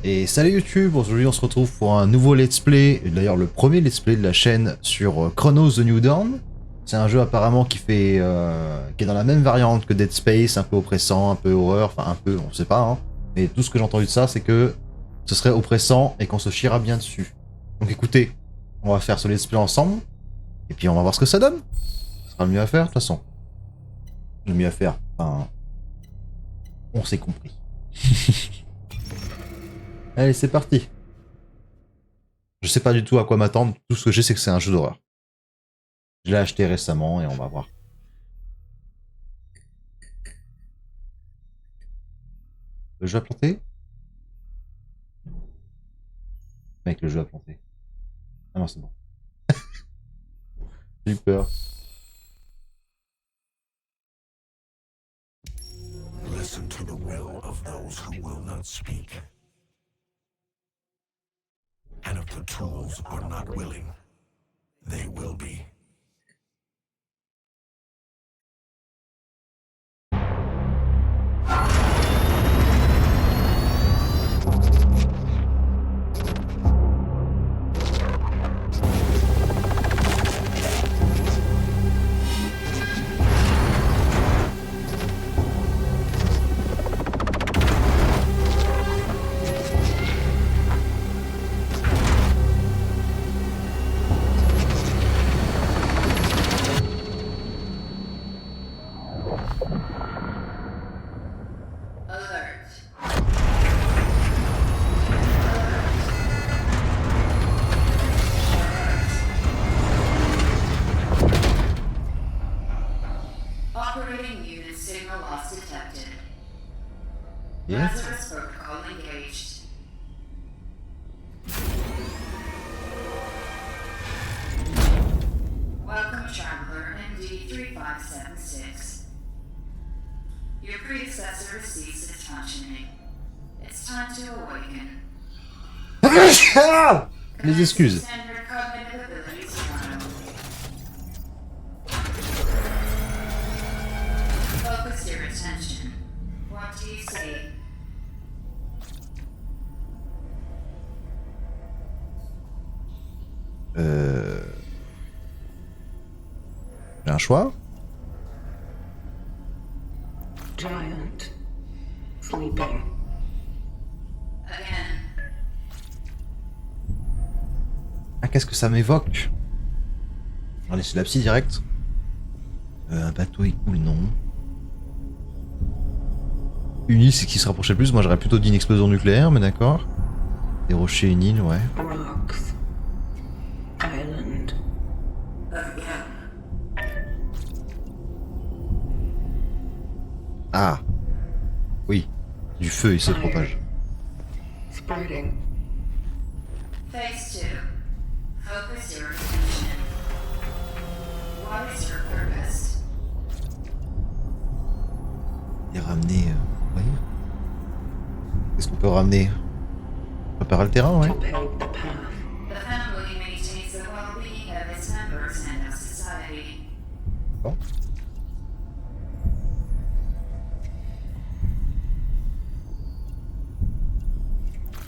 Et salut YouTube, aujourd'hui on se retrouve pour un nouveau let's play, et d'ailleurs le premier let's play de la chaîne sur Chronos The New Dawn. C'est un jeu apparemment qui est dans la même variante que Dead Space, un peu oppressant, un peu horreur, enfin un peu, on sait pas, hein. Mais tout ce que j'ai entendu de ça, c'est que ce serait oppressant et qu'on se chiera bien dessus. Donc écoutez, on va faire ce let's play ensemble, et puis on va voir ce que ça donne. Ce sera le mieux à faire de toute façon. Le mieux à faire, enfin, on s'est compris. Allez, c'est parti. Je sais pas du tout à quoi m'attendre, tout ce que je sais c'est que c'est un jeu d'horreur. Je l'ai acheté récemment et on va voir. Le jeu a planté? Mec, le jeu a planté. Ah non, c'est bon. J'ai eu peur. Listen to the will of those who will not speak. And if the tools are not willing, they will be. Operating unit signal loss detected. Yeah. Lazarus protocol engaged. Welcome, traveler MD3576. Your predecessor received its functioning. It's time to awaken. Mes excuses. Standard cognitive abilities trial. Focus your attention. What do you see? J'ai un choix? Giant. Sleeping. Again. Ah, qu'est-ce que ça m'évoque? Allez, c'est la psy direct. Un bateau il coule, non. Une île, c'est qui se rapprochait le plus. Moi, j'aurais plutôt dit une explosion nucléaire, mais d'accord. Des rochers, une île, ouais. Rocks. Island. Ah. Oui. Du feu, il se propage. Spreading. Phase 2. Focus your attention. What is your purpose? Et ramener... ouais. Qu'est-ce qu'on peut ramener? Préparer le terrain, ouais. To pave the path. The family maintains the well-being of its members and of society. Bon.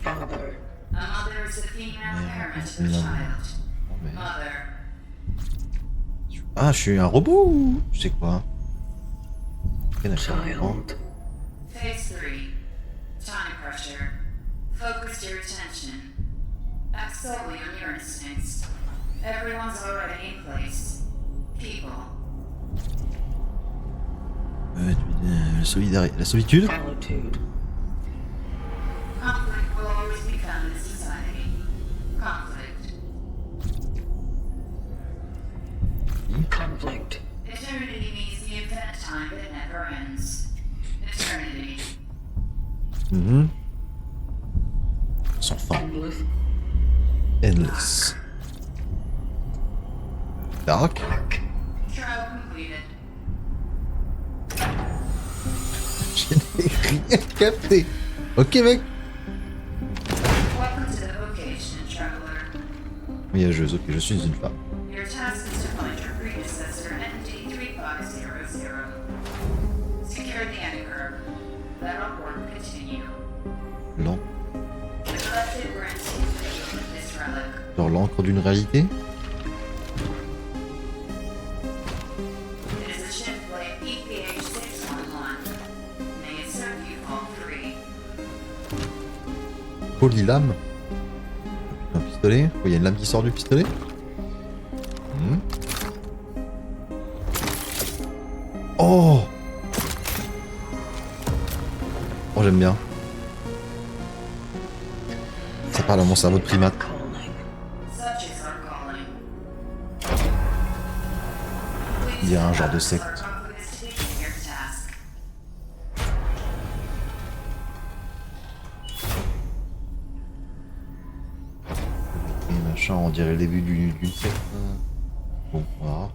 Father. A mother is a female parent of a non. child. Non, mais- Mother. Ah, je suis un robot ou... Je sais quoi. Ok, d'accord. Bon. Child. Phase 3. Time pressure. Focus your attention. Act solely on your instincts. Everyone's already in place. People. La solitude? Solitude. Conflict will always be found in society. Conflict. Conflict. Eternity means the infinite time that never ends. Eternity. Sans fin. Endless. Endless. Dark. Trial completed. Je n'ai rien capté. Ok, mec. Welcome to the vocation, traveler. Voyageuse, ok, je suis une femme. Your task is to find your predecessor, ND3500. Secure the anchor. Let our work continue. Lent. relic. Genre l'encre d'une réalité. It is a chip like EPH611. May it serve you all three. Polylame. Un pistolet. Oh, il y a une lame qui sort du pistolet. Oh. Oh, j'aime bien. Ça parle à mon cerveau de primate. Calling. Such is our calling. Il y a un genre de secte. Our investigation your task. Et machin, on dirait le début d'une secte. Bon, voilà.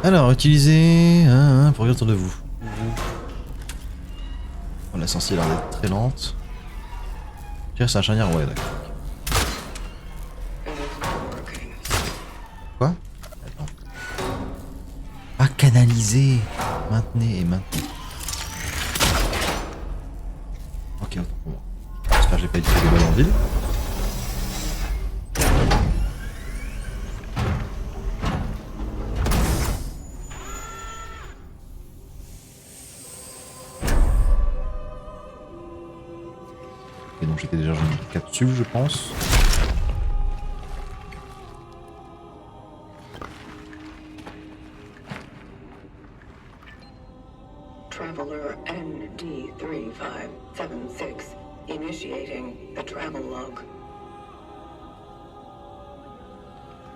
Alors, utilisez pour regarder autour de vous. Oh, la sorcière a l'air d'être très lente. Tiens, c'est un charnière, ouais, d'accord. It is not working. Quoi? Attends. Ah, canaliser. Maintenez et maintenez. Ok, autant pour moi. J'espère que j'ai pas utilisé les balles en ville. Et donc j'étais déjà dans une capsule, je pense. Traveler ND3576 initiating the travel log.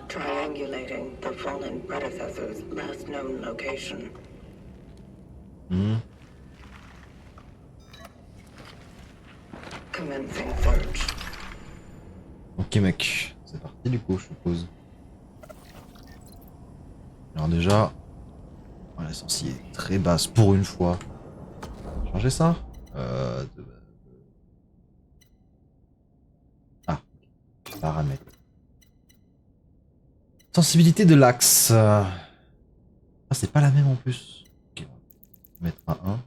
Triangulating the fallen predecessor's last known location. Commencing search. Ok mec, c'est parti du coup je suppose. Alors déjà, la sorcière est très basse pour une fois. Changer ça Ah, paramètres. Sensibilité de l'axe. Ah, c'est pas la même en plus. Ok, on va mettre à 1.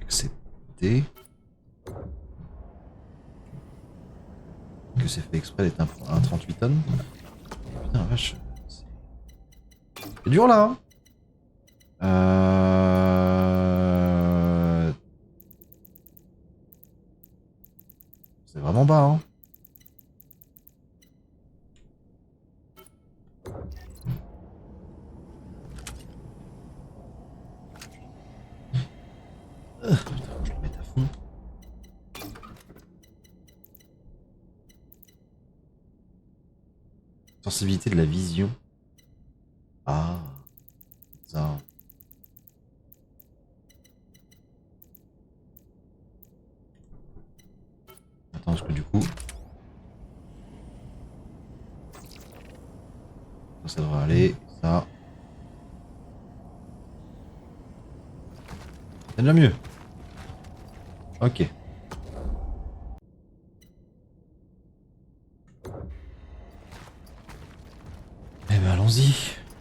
Accepter. Que c'est fait exprès d'être un 38 tonnes. Putain la vache. C'est dur là hein. C'est vraiment bas hein. Putain, je le mets à fond. Sensibilité de la vision. Ah, ça. Attends, parce que du coup. Ça devrait aller, ça. C'est déjà mieux. Ok. Eh ben allons-y.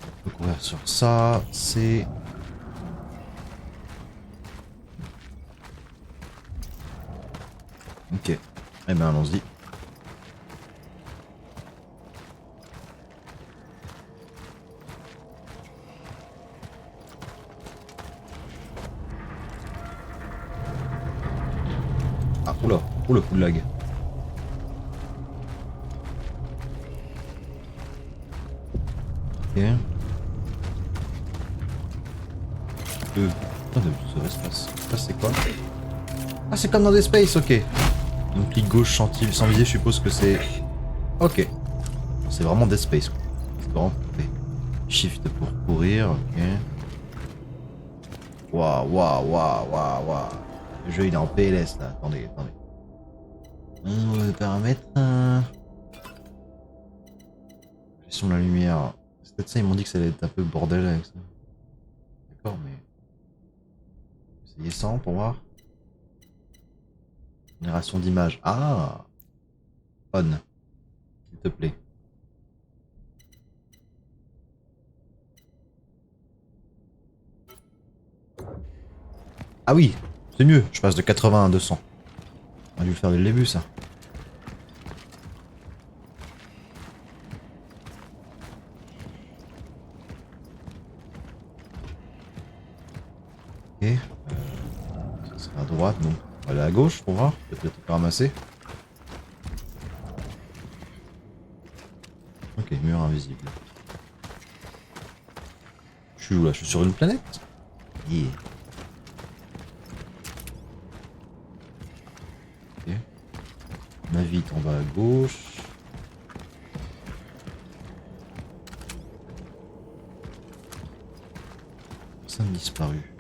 On peut courir sur ça, c'est... Ok. Eh ben allons-y. Ah, oula, oula, coup de lag. Ok. Putain de ce espace. Ça c'est quoi? Ah c'est comme dans des space, ok. Donc clic gauche sans viser, je suppose que c'est... Ok. C'est vraiment Dead Space quoi. C'est vraiment parfait. Shift pour courir, ok. Waouh, waouh, waouh, waouh, waouh. Le jeu il est en PLS là, attendez. Paramètres... Gestion de la lumière. C'est peut-être ça, ils m'ont dit que ça allait être un peu bordel avec ça. D'accord, mais... Essayez 100 pour voir. Génération d'image. Ah, On. S'il te plaît. Ah oui, c'est mieux, je passe de 80 à 200. On a dû le faire dès le début, ça. Ok. Ça sera à droite, donc on va aller à gauche pour voir. Peut-être ramasser. Ok, mur invisible. Je suis où là? Je suis sur une planète? Yeah. Ok. Navite en bas à gauche. Ça a disparu.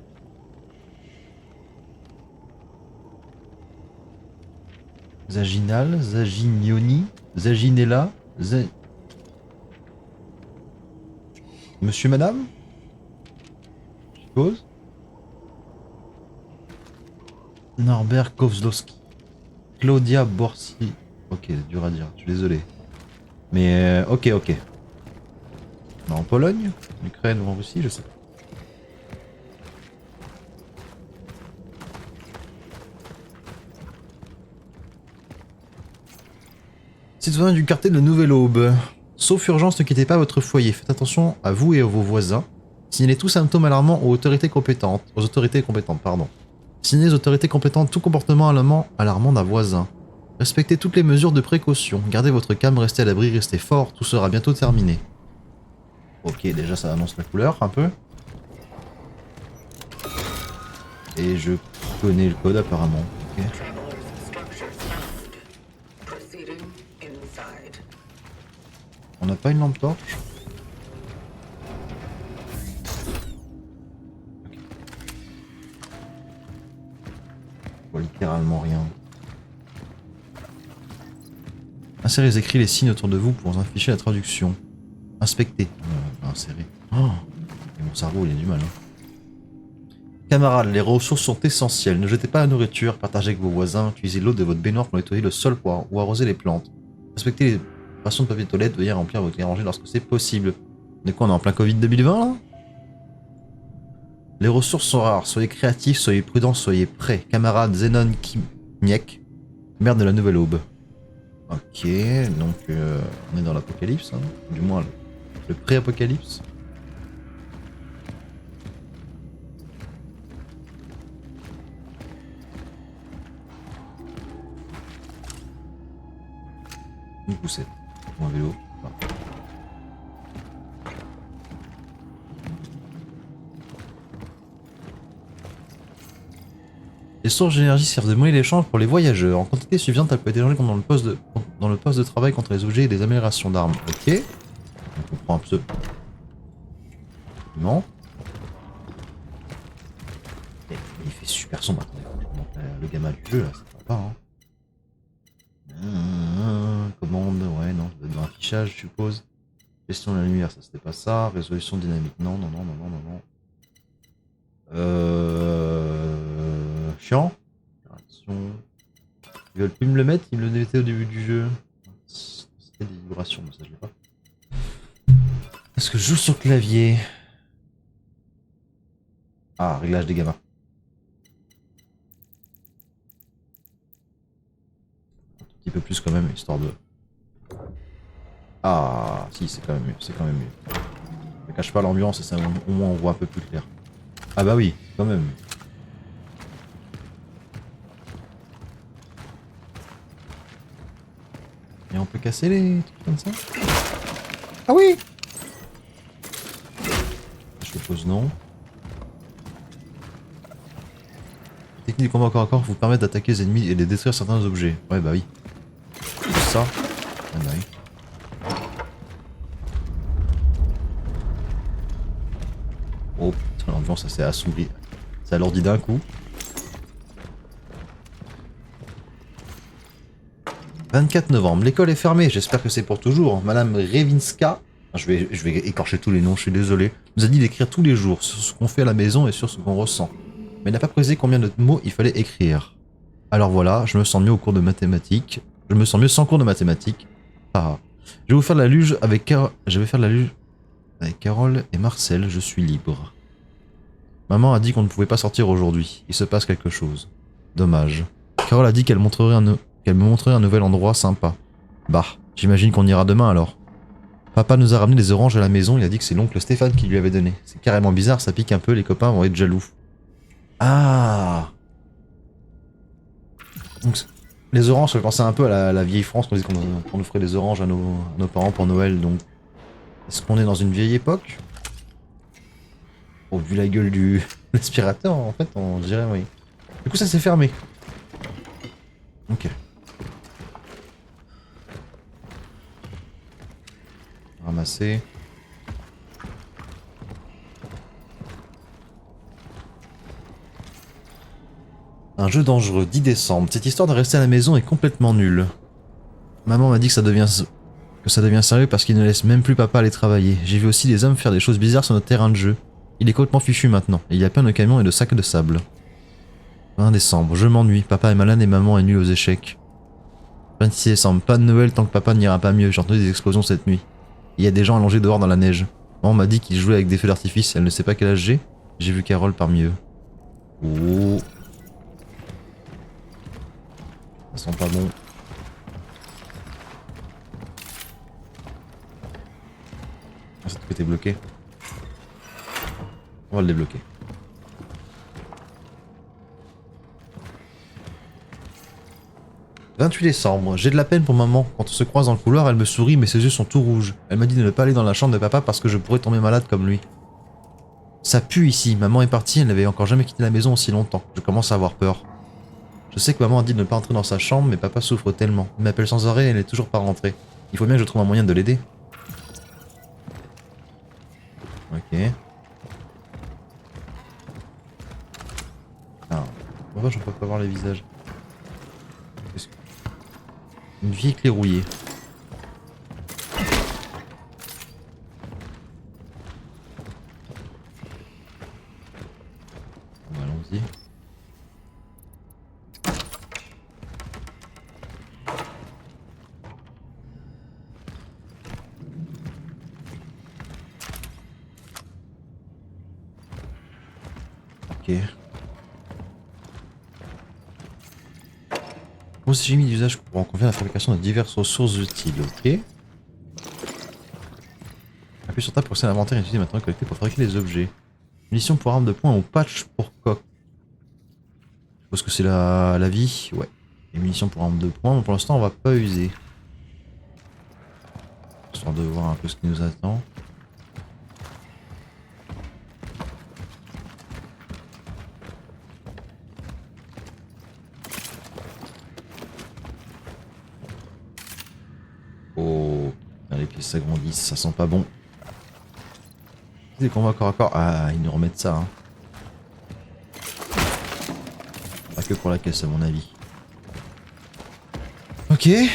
Zaginal, Zaginioni, Zaginella, Monsieur, madame? Je suppose. Norbert Kozlowski. Claudia Borsi. Ok, c'est dur à dire, je suis désolé. Mais ok. En Pologne, en Ukraine ou en Russie, je sais pas. Citoyen du quartier de Nouvelle Aube. Sauf urgence, ne quittez pas votre foyer. Faites attention à vous et à vos voisins. Signalez tout symptôme alarmant aux autorités compétentes. Signalez aux autorités compétentes tout comportement alarmant d'un voisin. Respectez toutes les mesures de précaution. Gardez votre calme, restez à l'abri, restez fort. Tout sera bientôt terminé. Ok, déjà ça annonce la couleur un peu. Et je connais le code apparemment. Ok. On n'a pas une lampe torche? Okay. Je vois littéralement rien. Insérez les écrits, les signes autour de vous pour afficher la traduction. Inspectez. Insérer. Oh, et mon cerveau il a du mal. Camarades, les ressources sont essentielles. Ne jetez pas la nourriture, partagez avec vos voisins, utilisez l'eau de votre baignoire pour nettoyer le sol ou arroser les plantes. Respectez les rations de papier toilette, veuillez remplir votre garde-manger lorsque c'est possible. De quoi on est en plein Covid 2020 là? Les ressources sont rares, soyez créatifs, soyez prudents, soyez prêts. Camarades Zenon Kimiek, maire de la Nouvelle Aube. Ok, donc on est dans l'apocalypse, hein. Du moins le pré-apocalypse. Une poussette. Ou un vélo. Enfin. Les sources d'énergie servent de monnaie d'échange pour les voyageurs. En quantité suffisante, elles peuvent être échangées dans le poste de travail contre les objets et des améliorations d'armes. Ok. Donc on prend un peu. Non. Il fait super sombre. Attendez, le gamin du jeu là, ça va pas hein. Commande, ouais, non, dans l'affichage, je suppose. Gestion de la lumière, ça c'était pas ça. Résolution dynamique, non. Chiant. Ils veulent plus me le mettre, ils me le mettaient au début du jeu. C'était des vibrations, mais ça je l'ai pas. Est-ce que je joue sur clavier? Ah, réglage des gamins. Un petit peu plus quand même, histoire de... Ah, si, c'est quand même mieux, Ne cache pas l'ambiance et ça, au moins on voit un peu plus clair. Ah bah oui, quand même. Et on peut casser les trucs comme ça? Ah oui! Je suppose non. Les techniques de combat corps à corps vous permettent d'attaquer les ennemis et de détruire certains objets. Ouais bah oui. Ça. Ah bah oui. Oh putain, l'ambiance ça s'est assombri. Ça alourdit d'un coup. 24 novembre, l'école est fermée, j'espère que c'est pour toujours. Madame Revinska, je vais écorcher tous les noms, je suis désolé, nous a dit d'écrire tous les jours sur ce qu'on fait à la maison et sur ce qu'on ressent. Mais elle n'a pas précisé combien de mots il fallait écrire. Alors voilà, je me sens mieux au cours de mathématiques. Je me sens mieux sans cours de mathématiques. Ah. Je vais vous faire de la luge avec Je vais faire de la luge avec Carole et Marcel. Je suis libre. Maman a dit qu'on ne pouvait pas sortir aujourd'hui. Il se passe quelque chose. Dommage. Carole a dit qu'elle me montrerait un nouvel endroit sympa. Bah, j'imagine qu'on ira demain alors. Papa nous a ramené des oranges à la maison, il a dit que c'est l'oncle Stéphane qui lui avait donné. C'est carrément bizarre, ça pique un peu, les copains vont être jaloux. Ah. Donc, les oranges, ça fait penser un peu à la vieille France, qu'on disait qu'on nous ferait des oranges à nos parents pour Noël, donc... Est-ce qu'on est dans une vieille époque? Oh, vu la gueule du l'aspirateur, en fait, on dirait oui. Du coup, ça s'est fermé. Ok. Ramasser. Un jeu dangereux, 10 décembre. Cette histoire de rester à la maison est complètement nulle. Maman m'a dit que ça devient sérieux parce qu'il ne laisse même plus papa aller travailler. J'ai vu aussi des hommes faire des choses bizarres sur notre terrain de jeu. Il est complètement fichu maintenant, et il y a plein de camions et de sacs de sable. 20 décembre, je m'ennuie, papa est malade et maman est nulle aux échecs. 26 décembre, pas de Noël tant que papa n'ira pas mieux, j'ai entendu des explosions cette nuit. Il y a des gens allongés dehors dans la neige. Maman m'a dit qu'ils jouaient avec des feux d'artifice, elle ne sait pas quel âge j'ai vu Carole parmi eux. Oh. Ça sent pas bon. Ah, c'est que t'es bloqué. On va le débloquer. « 28 décembre, j'ai de la peine pour maman. Quand on se croise dans le couloir, elle me sourit mais ses yeux sont tout rouges. Elle m'a dit de ne pas aller dans la chambre de papa parce que je pourrais tomber malade comme lui. Ça pue ici, maman est partie, elle n'avait encore jamais quitté la maison aussi longtemps. Je commence à avoir peur. Je sais que maman a dit de ne pas entrer dans sa chambre, mais papa souffre tellement. Il m'appelle sans arrêt et elle n'est toujours pas rentrée. Il faut bien que je trouve un moyen de l'aider. » Ok. Ah, pourquoi je peux pas voir les visages? Une vieille clé rouillée. Bon, allons-y. Ok. Aussi j'ai mis d'usage pour en confier la fabrication de diverses ressources utiles, ok. Appuie sur table pour accéder à l'inventaire et utiliser maintenant collecté pour fabriquer des objets. Munitions pour armes de poing ou patch pour coq. Je suppose que c'est la vie, ouais. Et munitions pour armes de poing, mais pour l'instant on va pas user. Histoire de voir un peu ce qui nous attend. Oh, les pièces s'agrandissent, ça sent pas bon. Dès qu'on va corps à corps, ah, ils nous remettent ça. Hein. Pas que pour la caisse, à mon avis. Ok. Et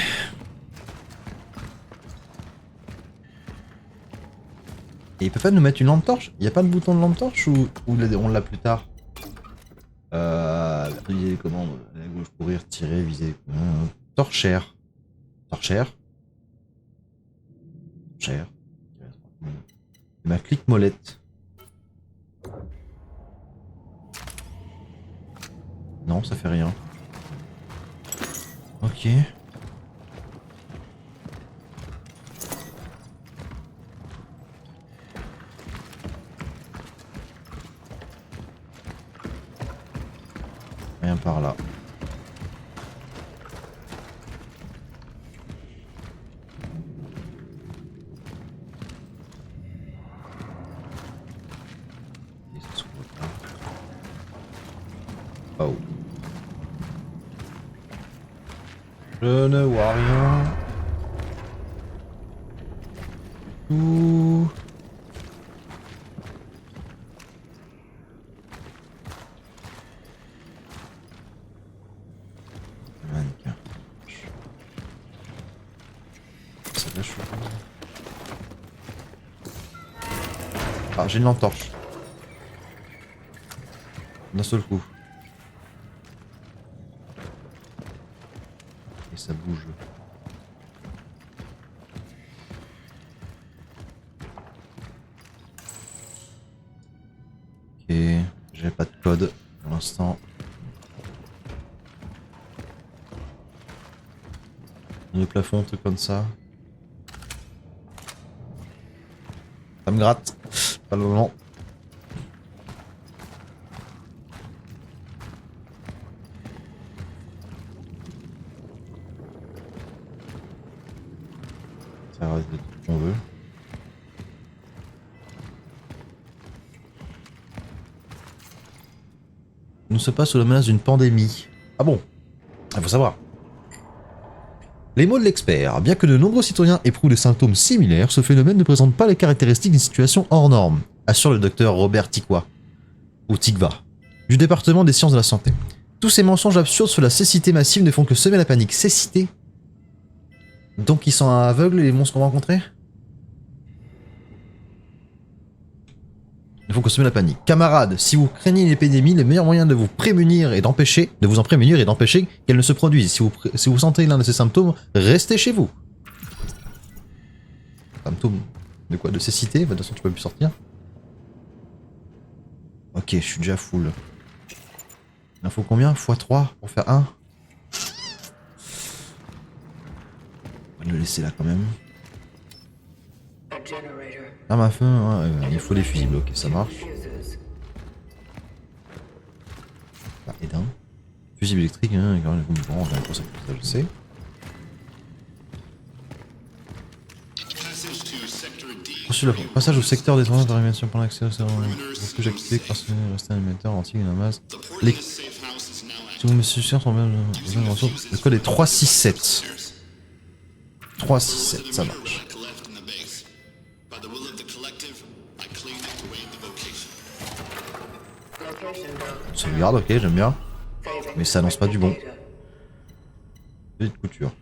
il peut pas nous mettre une lampe torche? Il y a pas de bouton de lampe torche ou on l'a plus tard? Trier les commandes, à gauche, courir, tirer, viser. Torchère. Torchère. Cher. Ma clique molette. Non, ça fait rien. Ok. Rien par là. Oh. Je ne vois rien. Tout. Mannequin. Ça va, je suis... Ah, j'ai une lampe torche. D'un seul coup. Et ça bouge. Ok, j'ai pas de code pour l'instant. Le plafond, truc comme ça. Ça me gratte. Pas le moment. Ça reste de tout ce qu'on veut. Nous ne sommes pas sous la menace d'une pandémie. Ah bon? Il faut savoir. Les mots de l'expert. Bien que de nombreux citoyens éprouvent des symptômes similaires, ce phénomène ne présente pas les caractéristiques d'une situation hors norme, assure le docteur Robert Tikwa, ou Tikva, du département des sciences de la santé. Tous ces mensonges absurdes sur la cécité massive ne font que semer la panique. Cécité? Donc ils sont aveugles les monstres qu'on va rencontrer? Il faut consommer la panique. Camarades, si vous craignez une épidémie, le meilleur moyen de vous prémunir et d'empêcher, de vous en prémunir et d'empêcher qu'elle ne se produise. Si vous sentez l'un de ces symptômes, restez chez vous. Symptômes de quoi? De cécité? De toute façon, tu peux plus sortir. Ok, je suis déjà full. Il en faut combien? x3 pour faire 1? On va le laisser là quand même. A generator. Arme à feu, ouais, il faut des fusibles, ok, ça marche. Ah, et d'un. Fusible électrique, hein, quand même, bon, ça je sais. Passage au secteur des tournages de réanimation pendant l'accès au cerveau. Est-ce que j'ai activé grâce à rester animateur anti une masse. Les. Si vous me suivez, sont bien. Le code est 367. 367, ça marche. Sauvegarde, ok, j'aime bien. Mais ça annonce pas du bon. Petite couture.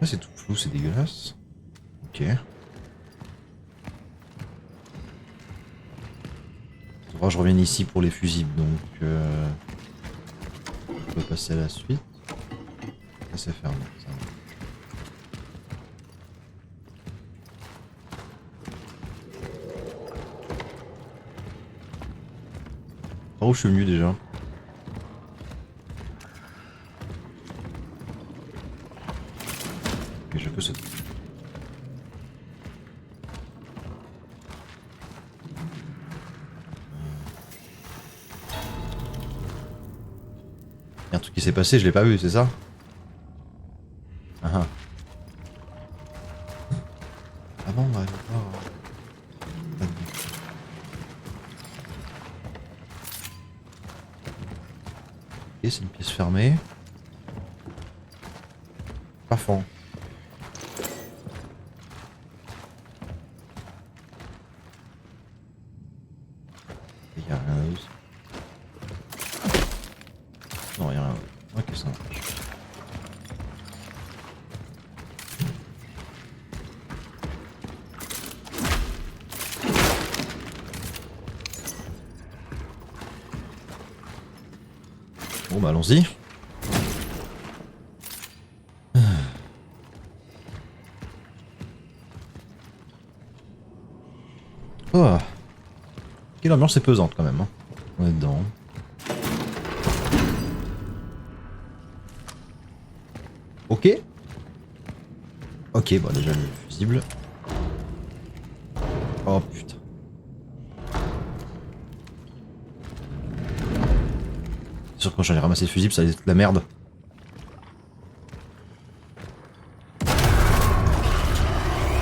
Là c'est tout flou, c'est dégueulasse. Ok. Faudra que je revienne ici pour les fusibles, donc on peut passer à la suite. Ça c'est fermé. Ça. Par où je suis venu déjà? Et je peux sauter. Il y a un truc qui s'est passé, je l'ai pas vu, c'est ça? Ah ah. Ah bon, bah, ok, c'est une pièce fermée. Pas fond. Il y a rien d'autre. Non, il y a rien d'autre. Ok, ça marche. Bon bah allons-y. Oh. Ok, l'ambiance est pesante quand même. Hein. On est dedans. Ok. Ok, bah déjà le fusible. Oh putain. C'est sûr que quand j'allais ramasser le fusible, ça allait être de la merde.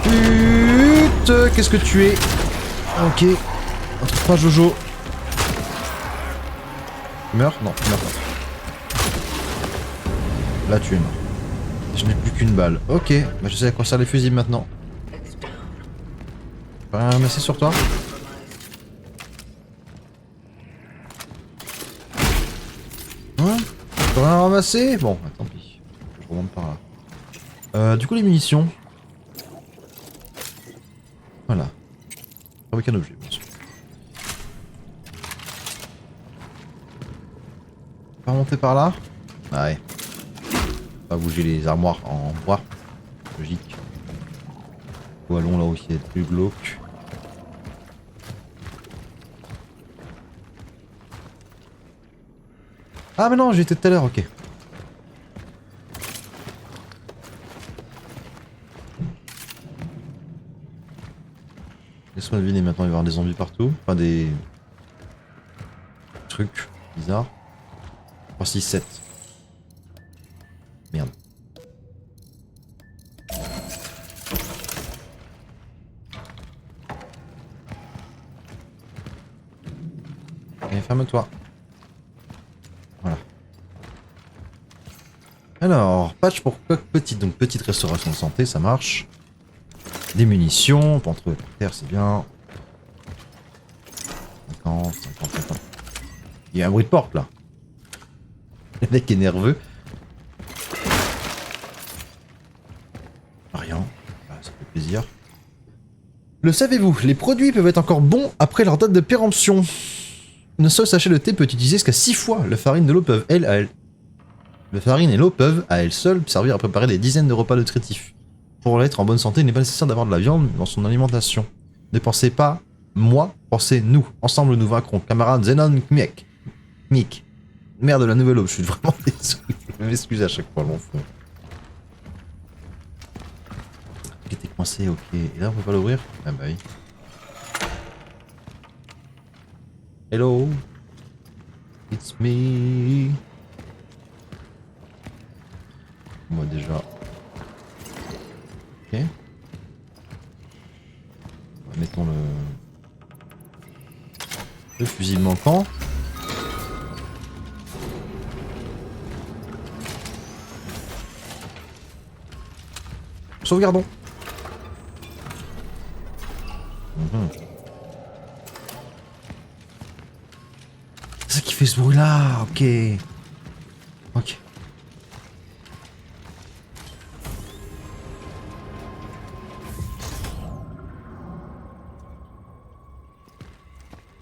Putain, qu'est-ce que tu es? Ok. On trouve pas Jojo. Tu meurs? Non, tu meurs pas. Là, tu es mort. Je n'ai plus qu'une balle. Ok, bah je sais à quoi servent les fusibles maintenant. Rien ramasser sur toi? Hein? Tu peux rien ramasser? Bon, bah, tant pis. Je remonte par là. Du coup, les munitions. Voilà. Avec un objet, bien sûr. Pas monter par là? Ouais. Pas bouger les armoires en bois. Logique. Ou allons là où il y a plus glauque. Ah mais non, j'y étais tout à l'heure, ok. Laisse-moi deviner, maintenant il va y avoir des zombies partout. Enfin des... trucs bizarres. 3, 6, 7. Merde. Allez, ferme-toi. Voilà. Alors, patch pour petite, donc petite restauration de santé, ça marche. Des munitions, pour en trouver par terre, c'est bien. 50, 50, 50. Il y a un bruit de porte là. Le mec est nerveux. Rien. Ah, ça fait plaisir. Le savez-vous, les produits peuvent être encore bons après leur date de péremption. Une seule sachet de thé peut être utilisé jusqu'à 6 fois. La farine et l'eau peuvent, Le farine et l'eau peuvent, à elles seules, servir à préparer des dizaines de repas nutritifs. Pour être en bonne santé, il n'est pas nécessaire d'avoir de la viande dans son alimentation. Ne pensez pas moi, pensez nous. Ensemble nous vaincrons. Camarade Zenon Kmiek. Kmiek. Merde de la nouvelle aube, je suis vraiment désolé. Je m'excuse à chaque fois, mon fou. Ok, t'es coincé, ok. Et là, on peut pas l'ouvrir? Ah bah oui. Hello. It's me. Moi déjà. Ok. Mettons le fusil manquant. Sauvegardons. C'est ça qui fait ce bruit là, ok. Ok.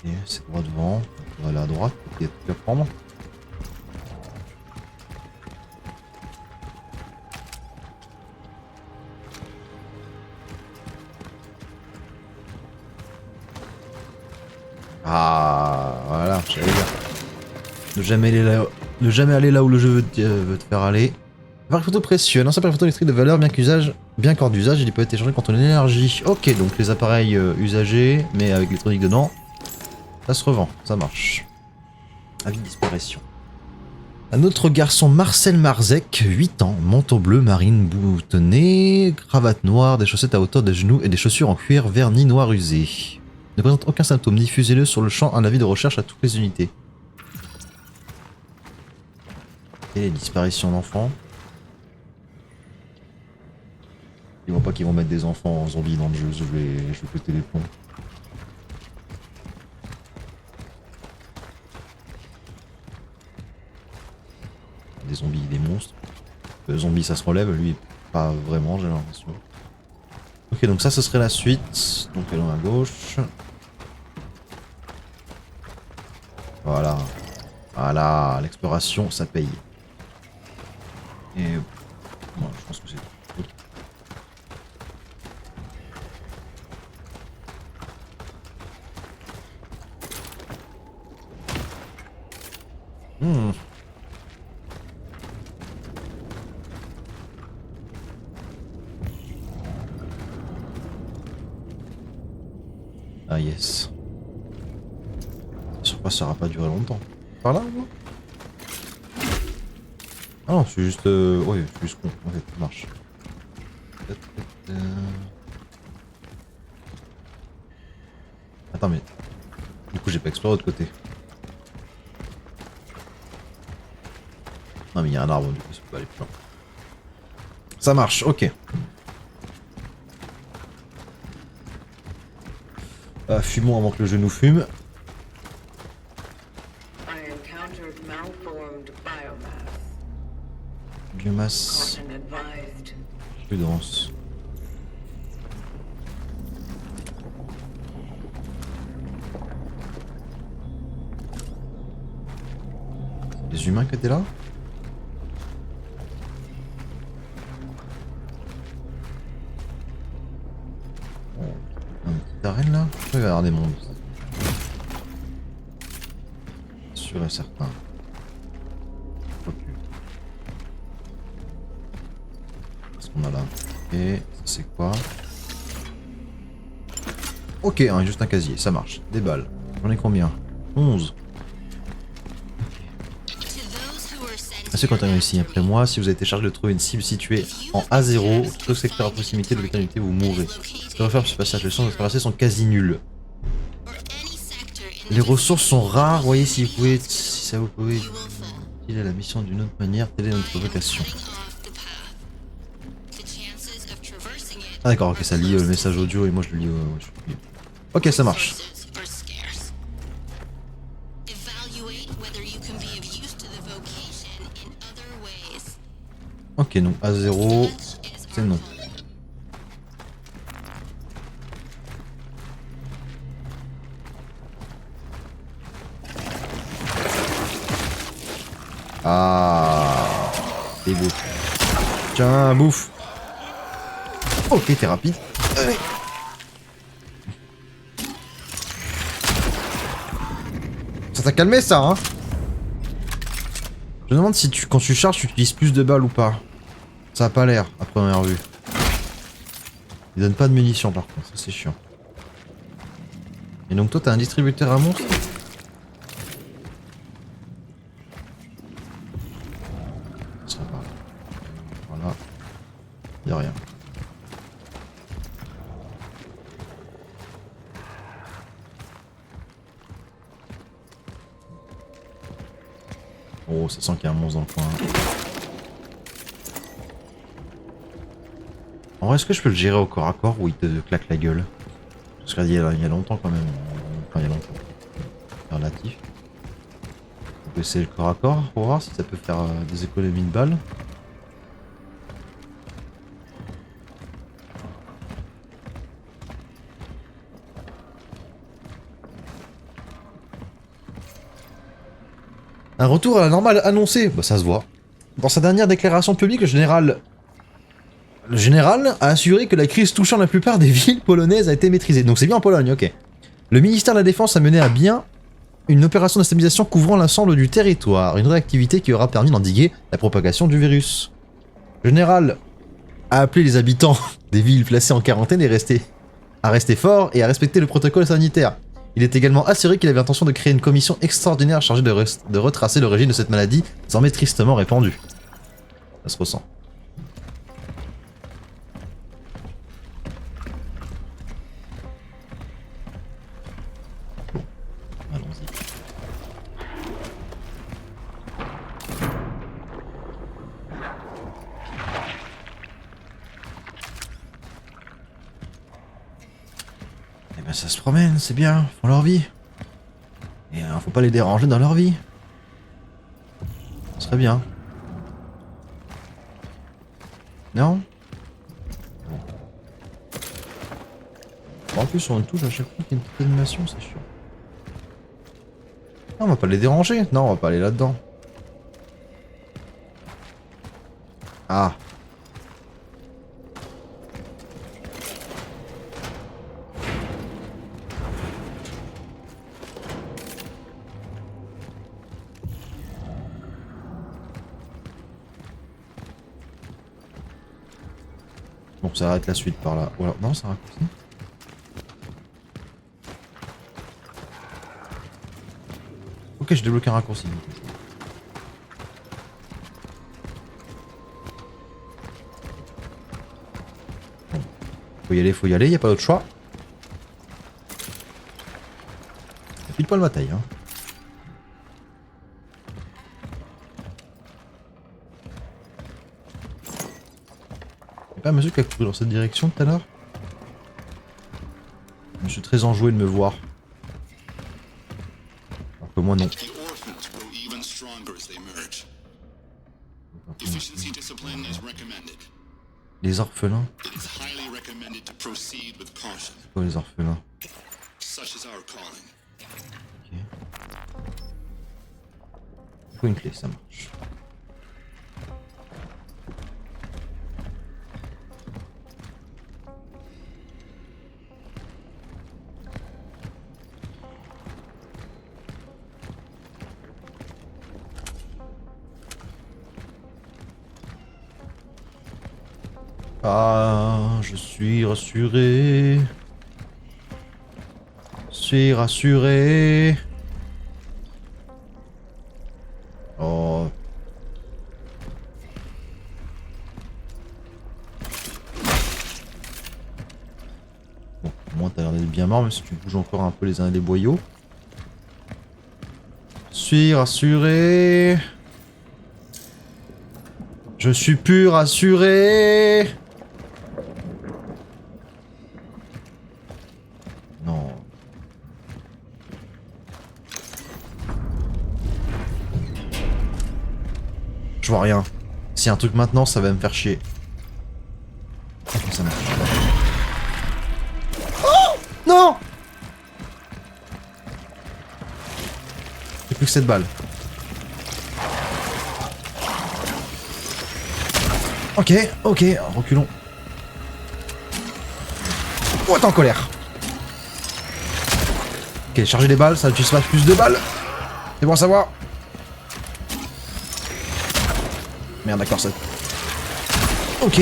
Et c'est droit devant, on va aller à droite, il y a tout à prendre. Ah, voilà, j'allais dire. Ne jamais aller là où le jeu veut te faire aller. Appareil photo précieux. Un ancien appareil photo électrique de valeur, bien qu'hors d'usage, il peut être échangé contre l'énergie. Ok, donc les appareils usagés, mais avec l'électronique dedans, ça se revend, ça marche. Avis de disparition. Un autre garçon, Marcel Marzec, 8 ans, manteau bleu, marine boutonnée, cravate noire, des chaussettes à hauteur des genoux et des chaussures en cuir vernis noir usé. Ne présente aucun symptôme, diffusez-le sur le champ, un avis de recherche à toutes les unités. Et les disparitions d'enfants. Ils voient pas qu'ils vont mettre des enfants en zombies dans le jeu, je vais péter les plombs. Des zombies, des monstres. Le zombie ça se relève, lui pas vraiment j'ai l'impression. Ok, donc ça ce serait la suite. Donc allons à gauche. Voilà. Voilà, l'exploration ça paye. Et bon, je pense que c'est tout. Ah yes. Sur quoi ça aura pas duré longtemps. Par là ou ah non, c'est juste... ouais, c'est juste con. En fait, ça marche. Attends, mais... Du coup, j'ai pas exploré de l'autre côté. Non, mais il y a un arbre, du coup, ça peut aller plus loin. Ça marche, ok. Fumons avant que le jeu nous fume. Biomasse. Plus dense. des humains qui étaient là? Oh, une petite arène là? Il va y avoir des monstres. Sûr et certain. Ok. Qu'est-ce qu'on a là? Ok, ça c'est quoi? Ok, hein, juste un casier, ça marche. Des balles. J'en ai combien? 11. Merci quand on ici après moi, si vous avez été chargé de trouver une cible située en A0, tout secteur à proximité de l'unité, vous mourrez. Ce que va faire ce passage, les chances de traverser sont quasi nulles. Les ressources sont rares, voyez si vous pouvez, si ça vous pouvez utiliser la mission d'une autre manière, telle est notre vocation. Ah d'accord, ok, ça lit le message audio et moi je le lis au... Ok, ça marche. Ok, non, A0, c'est non. Ah, t'es beau. Tiens, bouffe. Ok, t'es rapide. Ça t'a calmé ça, hein? Je me demande si quand tu charges, tu utilises plus de balles ou pas. Ça a pas l'air, à première vue. Il donne pas de munitions par contre, ça c'est chiant. Et donc toi t'as un distributeur à monstres? Ça sera par là. Voilà. Y'a rien. Oh, ça sent qu'il y a un monstre dans le coin. En vrai, est-ce que je peux le gérer au corps à corps ou il te claque la gueule? Parce qu'il y a longtemps quand même. Enfin, il y a longtemps. Relatif. On peut essayer le corps à corps pour voir si ça peut faire des économies de balles. Un retour à la normale annoncé, bah ça se voit. Dans sa dernière déclaration publique, le général a assuré que la crise touchant la plupart des villes polonaises a été maîtrisée. Donc c'est bien en Pologne, ok. Le ministère de la Défense a mené à bien une opération de stabilisation couvrant l'ensemble du territoire, une réactivité qui aura permis d'endiguer la propagation du virus. Le général a appelé les habitants des villes placées en quarantaine à rester forts et à respecter le protocole sanitaire. Il est également assuré qu'il avait l'intention de créer une commission extraordinaire chargée de retracer l'origine de cette maladie, désormais tristement répandue. Ça se ressent. Bon, allons-y. Eh ben ça se promène, c'est bien, ils font leur vie. Et faut pas les déranger dans leur vie. Ça serait bien. Non? Bon. En plus on le touche à chaque fois qu'il y a une petite animation, c'est chiant. Non, on va pas les déranger. Non, on va pas aller là-dedans. Ah. Bon, ça arrête la suite par là. Ou alors, non, ça raccourcit. Ok, j'ai débloqué un raccourci. Bon. Faut y aller, y a pas d'autre choix. Pile poil ma taille, hein. Y'a pas un monsieur qui a couru dans cette direction tout à l'heure? Je suis très enjoué de me voir. Alors que moi non. Les orphelins? C'est quoi les orphelins? Ok. faut une clé, ça marche. Ah, je suis rassuré. Je suis rassuré. Oh. Bon, au moins t'as l'air d'être bien mort, même si tu bouges encore un peu les uns et les boyaux. Je suis rassuré. Je suis plus rassuré. Non. Je vois rien. Si un truc maintenant, ça va me faire chier. Ça marche. Oh non. J'ai plus que 7 balles. Ok, ok, reculons. Oh, t'es en colère. Ok, charger les balles, ça utilise pas plus de balles. C'est bon à savoir. Merde, d'accord, ça. Ok.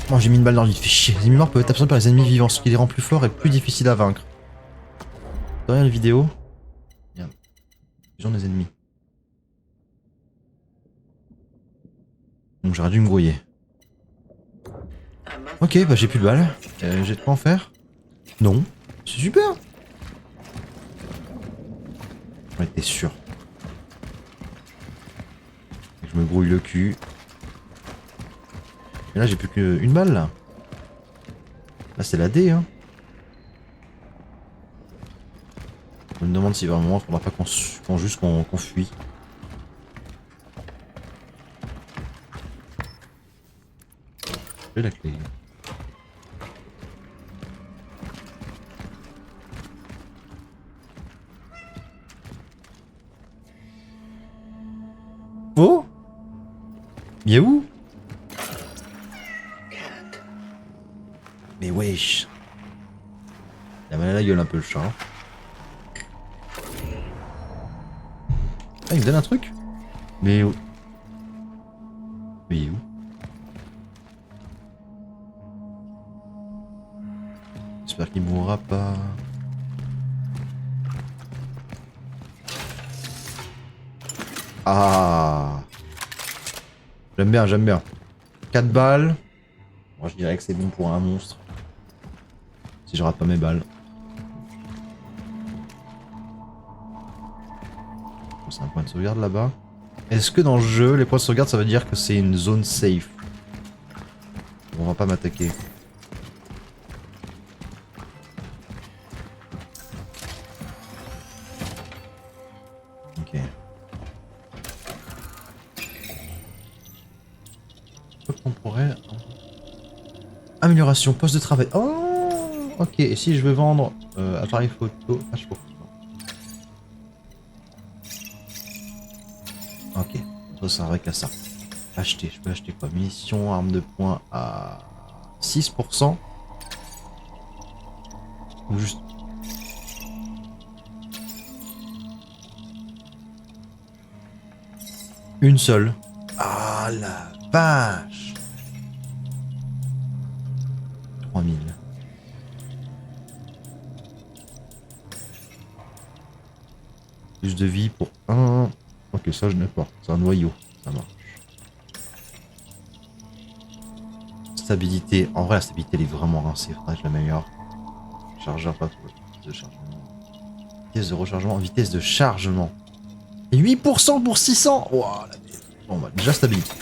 Bon, j'ai mis une balle dans le vide, fait chier. Les ennemis morts peuvent être absorbés par les ennemis vivants, ce qui les rend plus forts et plus difficiles à vaincre. Dans la vidéo. Merde. Ils ont des ennemis. Donc j'aurais dû me grouiller. Ok, bah j'ai plus de balles. J'ai de quoi en faire? Non. C'est super. J'en étais sûr. Je me grouille le cul. Et là j'ai plus qu'une balle là. Là c'est la D hein. Je me demande si vraiment il faudra pas qu'on fuit. J'ai la clé. Oh! Il est où? Mais wesh! Il a mal à la gueule un peu le chat. Ah, il me donne un truc? Mais où? Mais il est où? J'espère qu'il mourra pas. Ah! J'aime bien, j'aime bien. 4 balles. Moi je dirais que c'est bon pour un monstre. Si je rate pas mes balles. C'est un point de sauvegarde là-bas. Est-ce que dans le jeu, les points de sauvegarde ça veut dire que c'est une zone safe? On va pas m'attaquer. Ok. On pourrait... Amélioration, poste de travail. Oh, ok, et si je veux vendre appareil photo... Ah, je peux... Ok, ça servirait qu'à ça. Acheter, je peux acheter quoi? Munitions, armes de poing à 6%. Ou juste... Une seule. Ah la vache! 3000. Plus de vie pour un... Ok, ça je n'ai pas. C'est un noyau. Ça marche. Stabilité. En vrai, la stabilité elle est vraiment rincée. Faudrait que je l'améliore. Chargeur, pas trop. De chargement. Vitesse de rechargement. Vitesse de chargement. Et 8% pour 600. Wow, la merde. Bon, bah, déjà stabilité.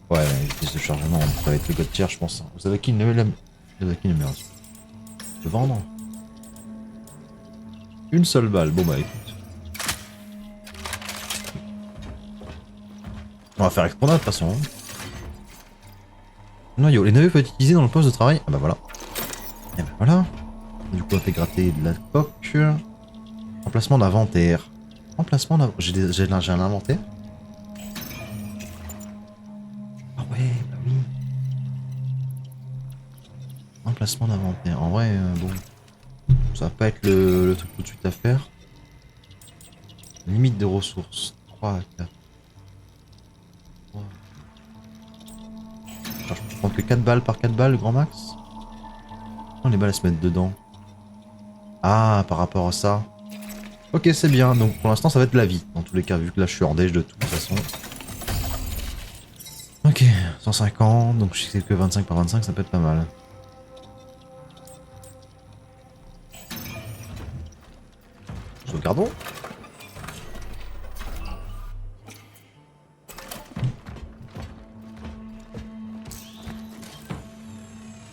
Ouais, la vitesse de chargement, ça va être le god tier, je pense. Vous avez qui une amélioration? Je peux vendre? Une seule balle, bon bah écoute. On va faire exprès de toute façon. Noyau. Les navires peuvent être utilisés dans le poste de travail. Ah bah voilà. Et bah voilà. Du coup, intégrité de la coque. Emplacement d'inventaire. Emplacement d'inventaire. J'ai un inventaire. Ah ouais, bah oui. Emplacement d'inventaire. En vrai, bon. Ça va pas être le truc tout de suite à faire. Limite de ressources. 3 à 4. 3. Alors, je peux prendre que 4 balles par 4 balles, grand max. Non, les balles elles se mettent dedans. Ah, par rapport à ça. Ok, c'est bien. Donc pour l'instant, ça va être la vie. Dans tous les cas, vu que là, je suis hors déj de toute façon. Ok, 150. Donc je sais que 25 par 25, ça peut être pas mal. Sauvegardons.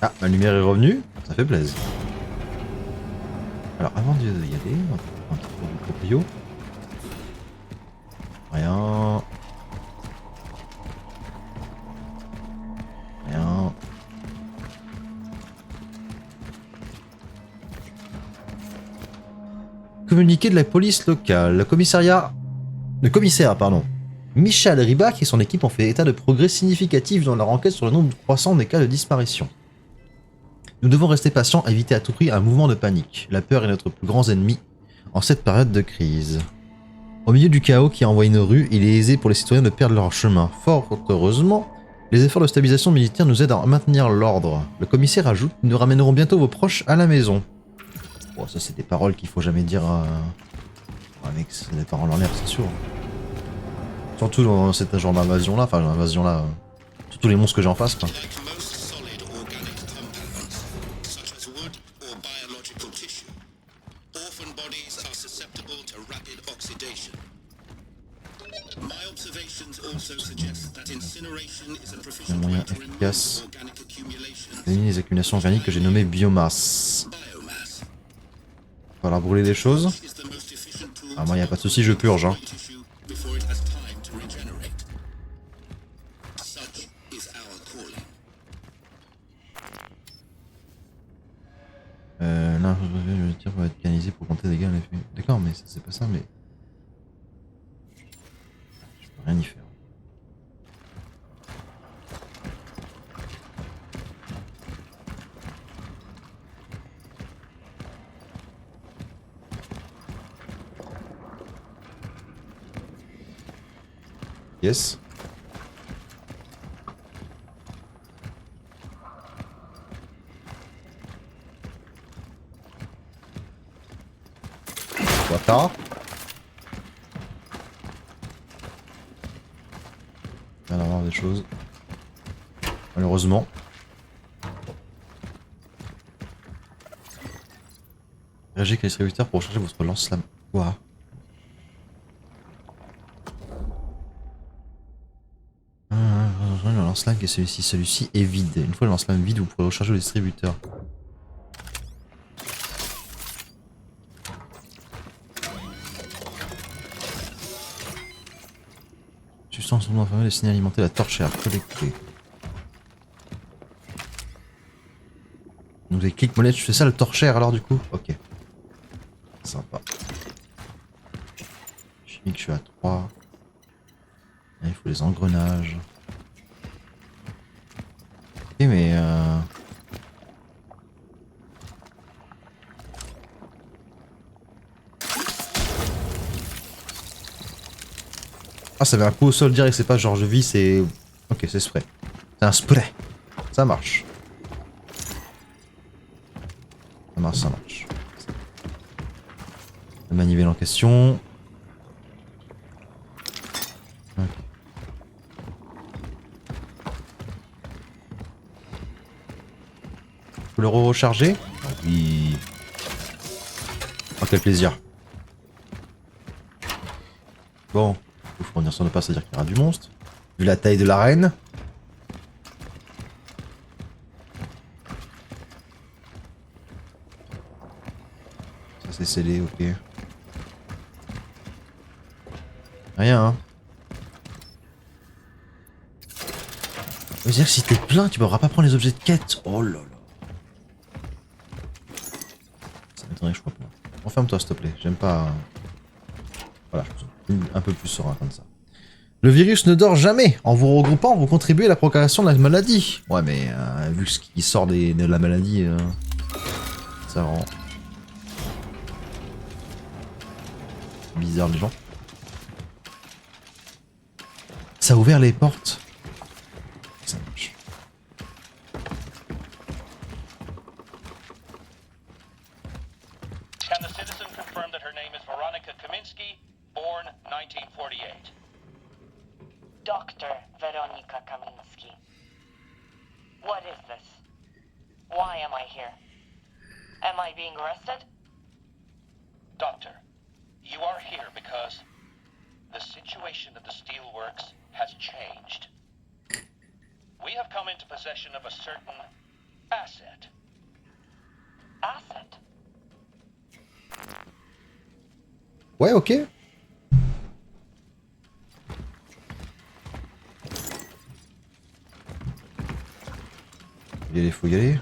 Ah, ma lumière est revenue. Ça fait plaisir. Alors, avant d'y aller, on va faire un petit peu du proprio. Rien. Rien. Communiqué de la police locale. Le commissaire, pardon. Michel Ribac et son équipe ont fait état de progrès significatifs dans leur enquête sur le nombre croissant des cas de disparition. Nous devons rester patients et éviter à tout prix un mouvement de panique. La peur est notre plus grand ennemi en cette période de crise. Au milieu du chaos qui envoie nos rues, il est aisé pour les citoyens de perdre leur chemin. Fort heureusement, les efforts de stabilisation militaire nous aident à maintenir l'ordre. Le commissaire ajoute que nous ramènerons bientôt vos proches à la maison. Bon, ça c'est des paroles qu'il faut jamais dire à un mec, c'est des paroles en l'air, c'est sûr. Surtout dans cet genre d'invasion là, enfin l'invasion là, surtout les monstres que j'ai en face quoi. Un moyen efficace d'éliminer les accumulations organiques que j'ai nommées biomasse. Il va falloir brûler des choses. Ah moi y a pas de souci, je purge hein. Là, le tir va être canalisé pour compter des dégâts à l'effet. D'accord, mais ça c'est pas ça, mais je peux rien y faire. Yes. Tard. Il va y avoir des choses. Malheureusement. Réagissez avec les distributeurs pour recharger votre lance-flamme. Quoi? Le lance-flamme qui est celui-ci. Celui-ci est vide. Une fois le lance-flamme vide, vous pourrez recharger le distributeur. Substance inférieure destinée à alimenter la torchère collectée. Donc des clics molettes, je fais ça le torchère alors du coup? Ok. Sympa. Chimique, je suis à 3. Là, il faut les engrenages. Ok mais ah, ça avait un coup au sol direct, c'est pas genre je vis, c'est... Ok, c'est spray. C'est un spray. Ça marche. Ça marche, ça marche. La manivelle en question. Ok. Faut le recharger? Ah oui. Oh, quel plaisir. Bon. Il faut revenir sur le pas, c'est-à-dire qu'il y aura du monstre. Vu la taille de l'arène. Ça c'est scellé, ok. Rien, hein. Ça veut dire que si t'es plein, tu pourras pas prendre les objets de quête. Oh là là. Ça m'étonnerait que je sois plein. Enferme-toi s'il te plaît, j'aime pas... Voilà, je me sens un peu plus serein comme ça. Le virus ne dort jamais. En vous regroupant, vous contribuez à la propagation de la maladie. Ouais, mais vu ce qui sort de la maladie, ça rend bizarre les gens. Ça a ouvert les portes. Ça marche. Can the citizen confirm that her name is Veronica Kaminsky, born 1948? Dr. Veronika Kaminsky. What is this? Why am I here? Am I being arrested? Doctor, you are here because the situation at the steelworks has changed. We have come into possession of a certain asset. Asset? Ouais, ok. Faut y aller.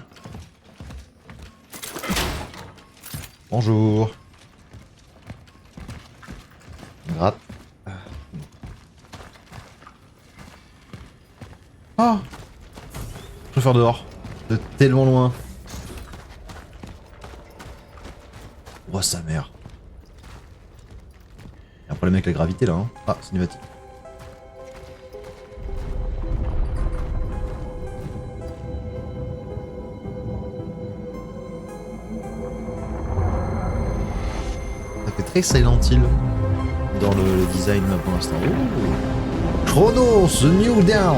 Bonjour. Gratte. Ah, je peux faire dehors. De tellement loin. Oh sa mère. Y'a un problème avec la gravité là. Hein. Ah, cinématique. Ça fait très Silent Hill dans le design pour l'instant. Oh. Chronos, The New Dawn.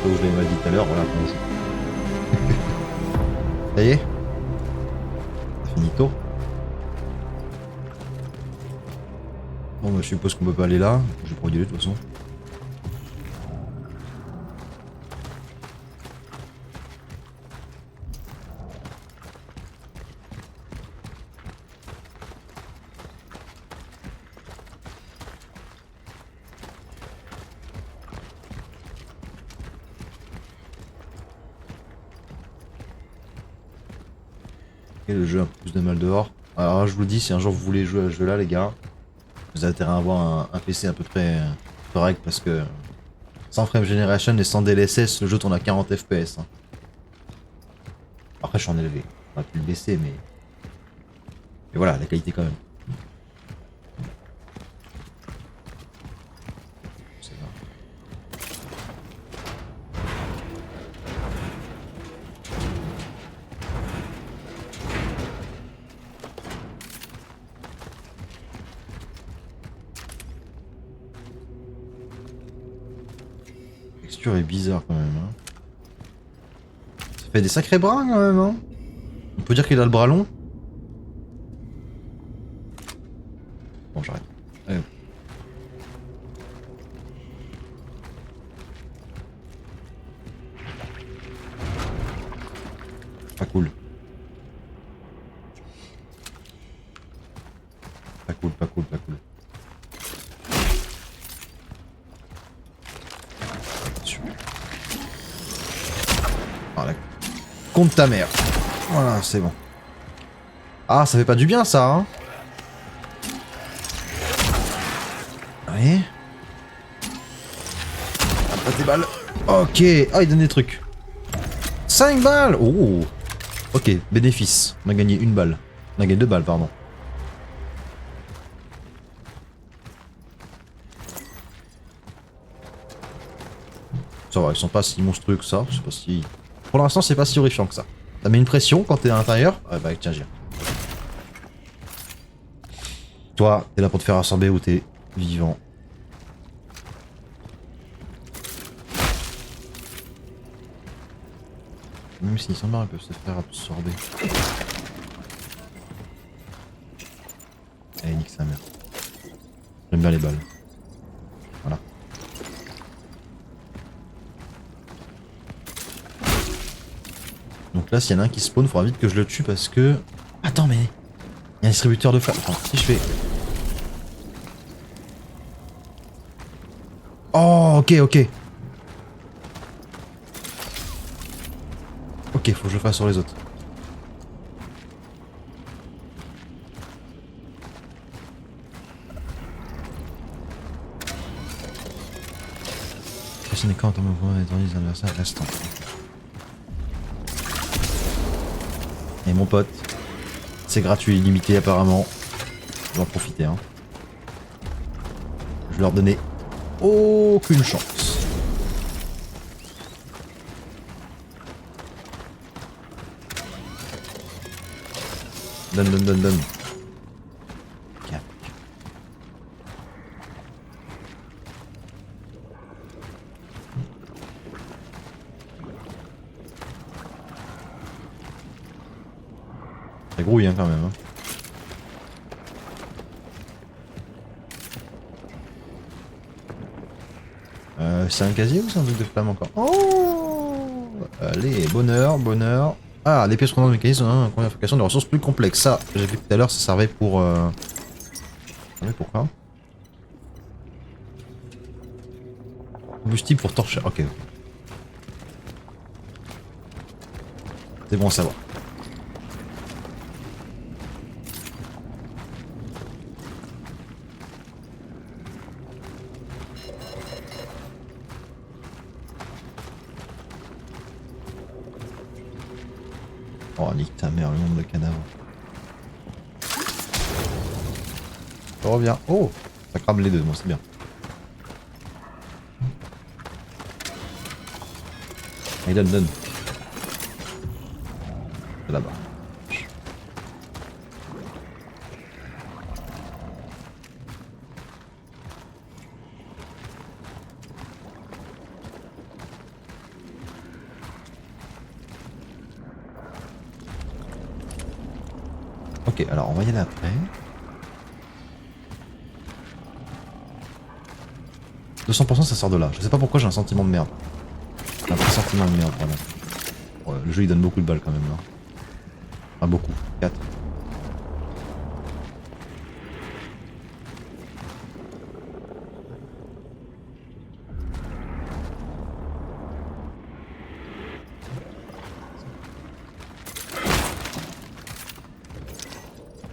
Je l'avais mal dit tout à l'heure, voilà comment on joue. Ça y est. C'est finito. Bon bah je suppose qu'on peut pas aller là. Je vais pas y aller de toute façon. Et le jeu a un peu plus de mal dehors. Alors je vous le dis, si un jour vous voulez jouer à ce jeu là les gars, vous avez intérêt à avoir un PC à peu près correct parce que sans frame generation et sans DLSS, le jeu tourne à 40 FPS. Hein. Après je suis en élevé, on va plus le baisser mais... Et voilà, la qualité quand même. C'est là. La texture est bizarre quand même. Hein. Ça fait des sacrés bras quand même. Hein. On peut dire qu'il a le bras long. Bon, j'arrête. Allez. Pas cool. Pas cool, pas cool, pas cool. Super. Voilà. Compte ta mère. Voilà, c'est bon. Ah, ça fait pas du bien ça, hein. Ouais. Pas tes balles. Ok. Ah, il donne des trucs. 5 balles. Oh. Ok, bénéfice. On a gagné une balle. On a gagné 2 balles, pardon. Ça va, ils sont pas si monstrueux que ça. Je sais pas si... Pour l'instant, c'est pas si horrifiant que ça. Ça met une pression quand t'es à l'intérieur. Ah bah tiens, viens. Toi, t'es là pour te faire absorber ou t'es vivant. Même s'ils sont morts, ils peuvent se faire absorber. Allez, nique sa mère. J'aime bien les balles. Voilà. Donc là, s'il y en a un qui spawn, il faudra vite que je le tue parce que... Attends, mais... Il y a un distributeur de flammes. Attends, si je fais... Ok, ok. Ok, faut que je le fasse sur les autres. Ce n'est quand on mouvement étendue des adversaires restants. Et mon pote, c'est gratuit, illimité apparemment. Je vais en profiter, hein. Je leur donnais aucune chance. Donne. Cap. Ça grouille hein, quand même. Hein. C'est un casier ou c'est un truc de flamme encore? Oh, allez, bonheur. Ah, des pièces rendant le mécanisme hein, fabrication de ressources plus complexes. Ça, j'ai vu tout à l'heure, ça servait pour... Ça servait pour quoi? Combustible pour torcher. Ok. C'est bon à savoir. Oh, nique ta mère, le nombre de cadavres. Je reviens. Oh, ça crame les deux, bon, c'est bien. Allez, donne. C'est là-bas. Ok, alors on va y aller après. 200% ça sort de là. Je sais pas pourquoi j'ai un sentiment de merde. J'ai un sentiment de merde vraiment. Ouais, le jeu il donne beaucoup de balles quand même là. Ah beaucoup. 4.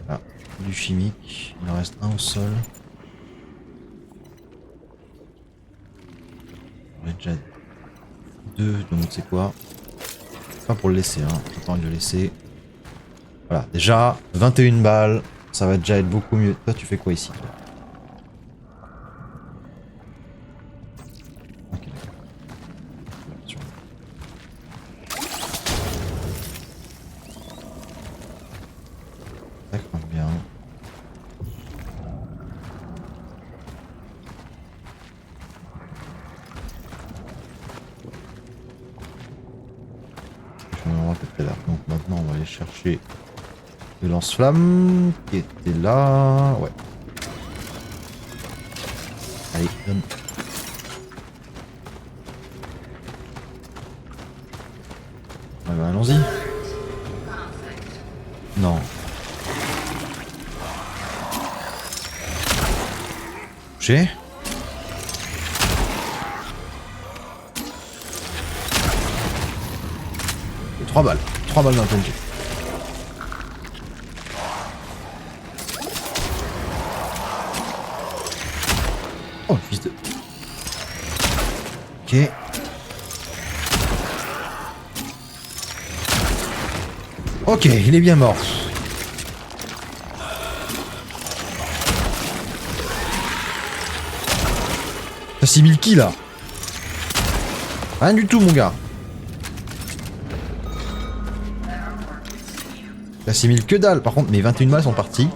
Ah, du chimique. Il en reste un au sol. J'en ai déjà 2, donc c'est quoi? Pas pour le laisser, hein. J'ai pas envie de le laisser. Voilà, déjà 21 balles. Ça va déjà être beaucoup mieux. Toi, tu fais quoi ici toi? Ok. Ça crame bien. Là. Donc maintenant on va aller chercher le lance-flamme qui était là. Ouais. Allez, donne. Ouais, bah, allons-y. Non. Touché. 3 balles. 3 balles d'un PNJ. Oh, fils de... Ok. Ok, il est bien mort. T'as 6000 kills là. Rien du tout mon gars. T'as 6000 que dalle. Par contre mes 21 balles sont partis.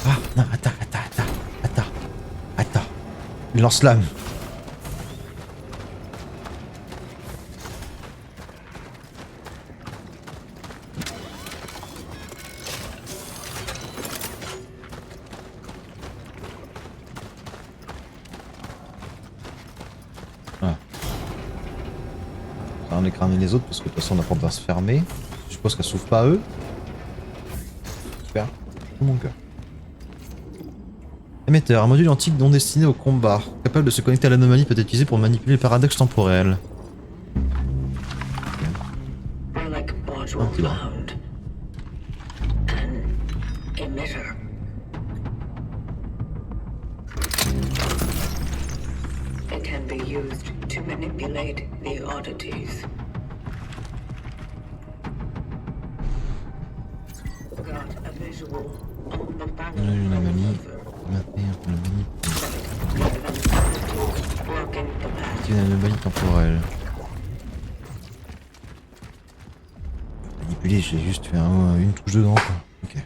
Ah non, attends. Lance-flamme. Ah. On va cramer les autres parce que de toute façon on n'a pas besoin de se fermer. Je suppose qu'elles s'ouvrent pas eux. Super. Tout mon cœur. Émetteur, un module antique non destiné au combat. Capable de se connecter à l'anomalie peut être utilisé pour manipuler le paradoxe temporel. Relic module Un petit bras. found. An emitter. It can be used to manipulate the oddities. Got a visual on the Une anomalie. processor. Maintenir l'anomalie. Blocking the path. C'est une anomalie temporelle. Manipuler, j'ai juste fait une touche dedans quoi. Ok.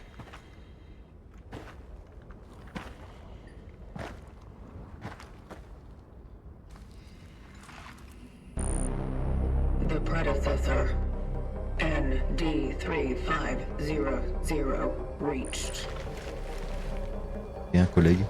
The predecessor, ND3500, reached. Et un collègue.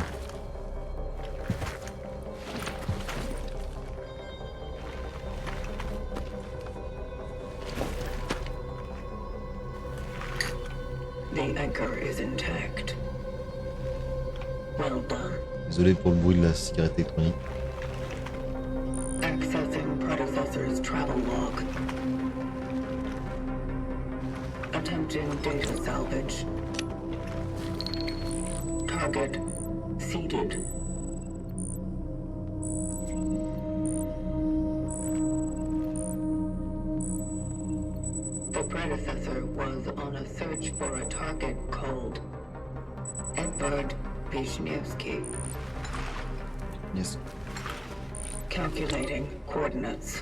The anchor is intact. Well done. Désolé pour le bruit de la cigarette électronique. Accessing predecessor's travel log. Attempting data salvage. Target seeded. The predecessor was on a search for a target called Edvard Wisniewski. Yes. Calculating coordinates.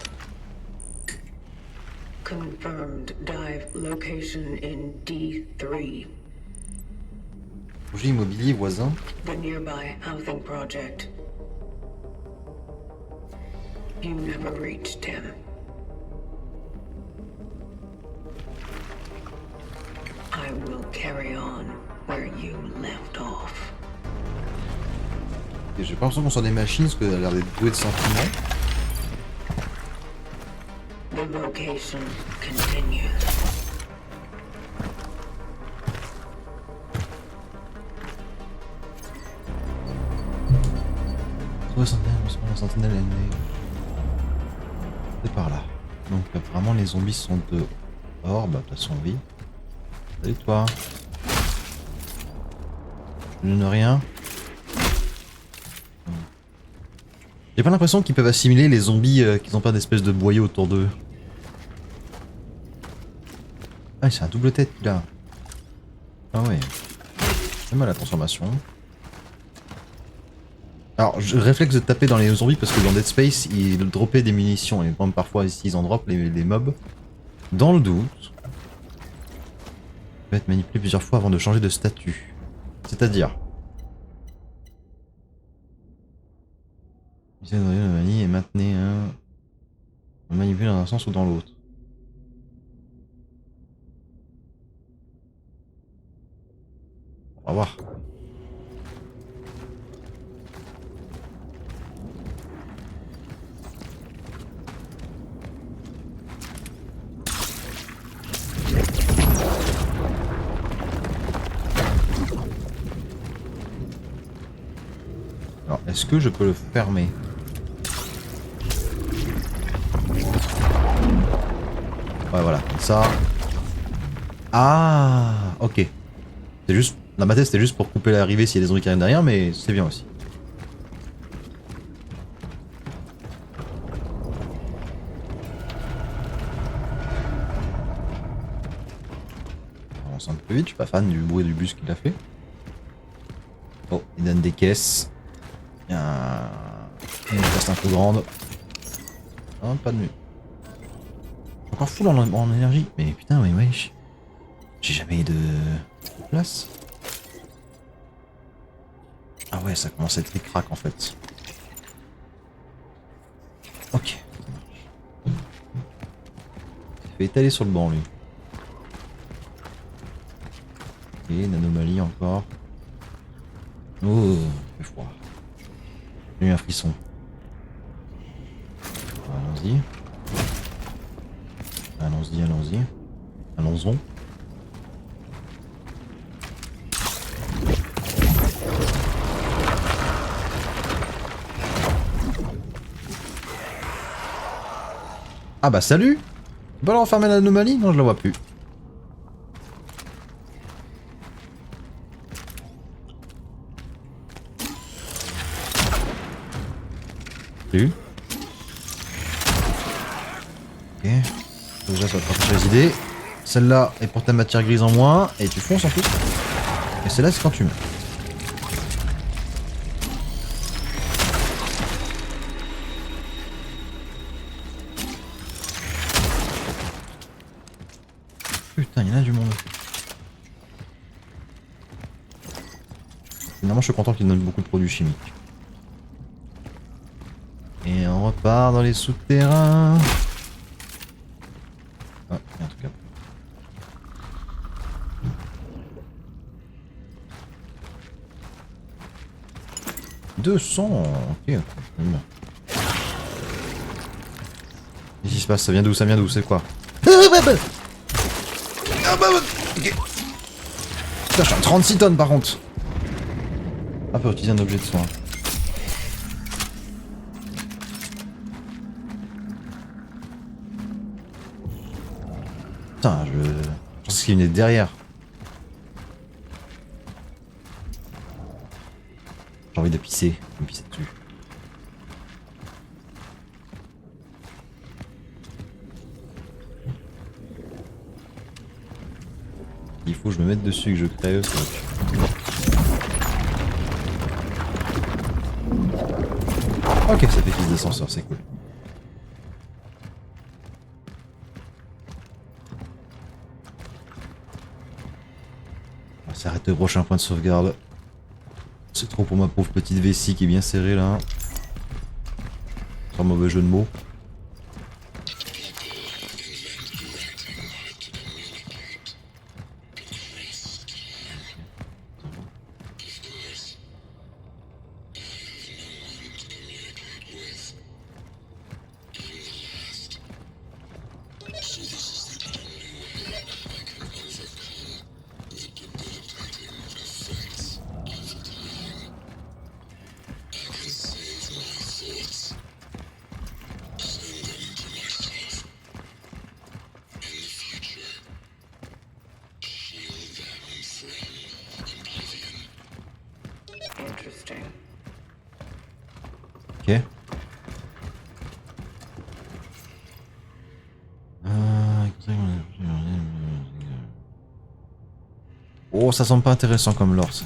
Confirmed dive location in D3. Projet immobilier voisin. The nearby housing project. You never reached him. I will carry on where you left off. Et j'ai pas l'impression qu'on soit des machines parce qu'elle a l'air d'être douée de sentiments. The location continues. Trouver la sentinelle ennemie. C'est par là. Donc apparemment les zombies sont dehors. Bah de toute façon oui. Salut toi. Je ne rien. J'ai pas l'impression qu'ils peuvent assimiler les zombies qu'ils ont pas d'espèce de boyau autour d'eux. Ah c'est un double tête là. Ah ouais. C'est mal la transformation. Alors, je réflexe de taper dans les zombies parce que dans Dead Space, ils droppaient des munitions et même parfois ici ils en droppent les mobs. Dans le doute, peut être manipulé plusieurs fois avant de changer de statut. C'est-à-dire, utilisez une manie et maintenez un manipuler dans un sens ou dans l'autre. On va voir. Alors, est-ce que je peux le fermer? Ouais, voilà, comme ça. Ah, ok. C'est juste, dans ma tête, c'était juste pour couper l'arrivée s'il y a des zombies qui arrivent derrière, mais c'est bien aussi. On avance un peu plus vite, je suis pas fan du bruit du bus qu'il a fait. Oh, il donne des caisses. Il y a une caisse un peu grande. Oh, pas de mur. Encore full en énergie. Mais putain, mais wesh. J'ai jamais de place. Ah ouais, ça commence à être ric-rac en fait. Ok. Il fait étaler sur le banc lui. Et une anomalie encore. Oh, il fait froid. J'ai eu un frisson. Allons-y. Allons-y, allons-y. Allons-y. Ah bah salut. On va leur refermer l'anomalie? Non, je la vois plus. Salut. Ok. Déjà ça va te rapprocher les idées. Celle-là est pour ta matière grise en moins. Et tu fonces en plus. Et celle-là c'est quand tu meurs. Putain, il y en a du monde. Finalement, je suis content qu'il donne beaucoup de produits chimiques. Et on repart dans les souterrains. Ah, il y a un truc là. « 200 ! Ok, bon. Qu'est-ce qui se passe? Ça vient d'où? Ça vient d'où? C'est quoi? Ah bah ok. Putain, je suis à 36 tonnes par contre. Ah, peut utiliser un objet de soin. Putain, je pense qu'il venait de derrière. J'ai envie de pisser. Je vais me pisser dessus. Il faut que je me mette dessus et que je crève. Ok, ça fait fils d'ascenseur, c'est cool. On va s'arrêter au prochain point de sauvegarde. C'est trop pour ma pauvre petite vessie qui est bien serrée là. Sans mauvais jeu de mots. Interesting. Ok. Oh, ça semble pas intéressant comme lore ça.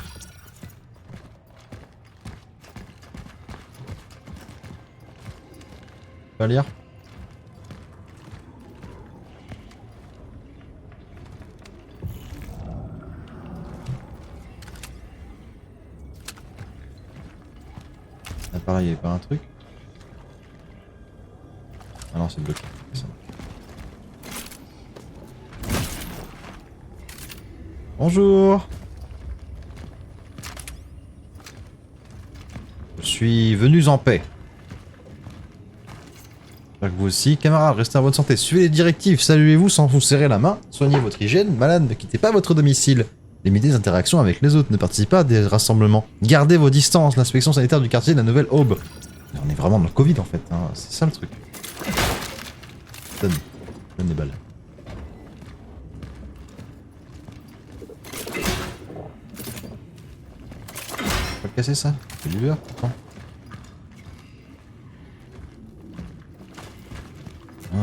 Pas lire. Là pareil, il y avait pas un truc. Ah non, c'est bloqué. Ça marche. Bonjour. Je suis venu en paix. J'espère que vous aussi. Camarades, restez en bonne santé. Suivez les directives. Saluez-vous sans vous serrer la main. Soignez votre hygiène. Malade, ne quittez pas votre domicile. Limitez les interactions avec les autres. Ne participez pas à des rassemblements. Gardez vos distances. L'inspection sanitaire du quartier de la Nouvelle Aube. On est vraiment dans le Covid en fait. Hein. C'est ça le truc. Donne des balles. Faut le casser ça. C'est du beurre pourtant. Ah.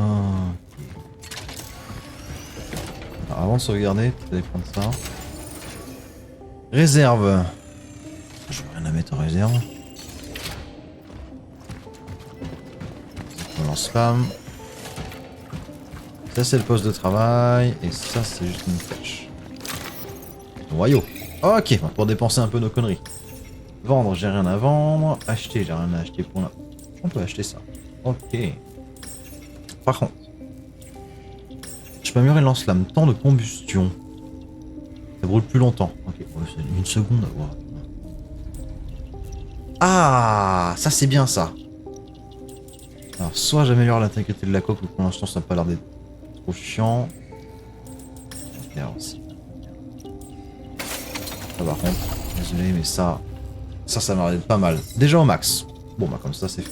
Alors, avant de sauvegarder, tu allais prendre ça. Réserve. Je n'ai rien à mettre en réserve. On lance spam. Ça c'est le poste de travail. Et ça c'est juste une flèche. Royaux. Ok, pour dépenser un peu nos conneries. Vendre, j'ai rien à vendre. Acheter, j'ai rien à acheter pour là. On peut acheter ça. Ok. Par contre, je peux améliorer le lance-flamme. Temps de combustion. Ça brûle plus longtemps. Ok, ouais, c'est une seconde à voir. Ah, ça c'est bien ça. Alors, soit j'améliore l'intégrité de la coque, ou pour l'instant ça n'a pas l'air d'être trop chiant. Ok, alors si. Ça par contre, désolé, mais ça m'a l'air pas mal. Déjà au max. Bon bah comme ça c'est fait.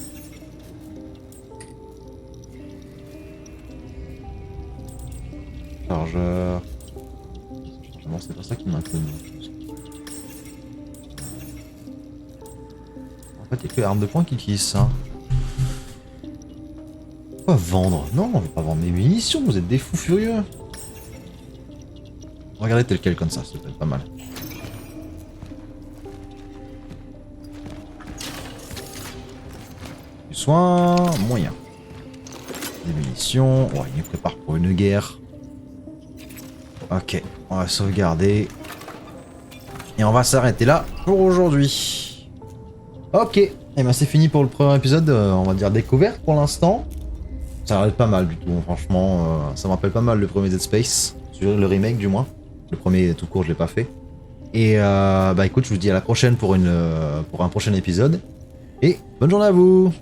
Chargeur. Non, c'est pas ça qui m'inquiète. En fait, il y a que armes de poing qui utilisent ça. Pourquoi vendre? Non, on veut pas vendre mes munitions, vous êtes des fous furieux. Regardez tel quel comme ça peut être pas mal. Du soin, moyen. Des munitions, ouais, il nous prépare pour une guerre. Ok, on va sauvegarder. Et on va s'arrêter là pour aujourd'hui. Ok, et ben c'est fini pour le premier épisode, on va dire découverte pour l'instant. Ça a l'air pas mal du tout, franchement, ça me rappelle pas mal le premier Dead Space, sur le remake du moins. Le premier tout court je l'ai pas fait. Et bah écoute, je vous dis à la prochaine pour un prochain épisode. Et bonne journée à vous!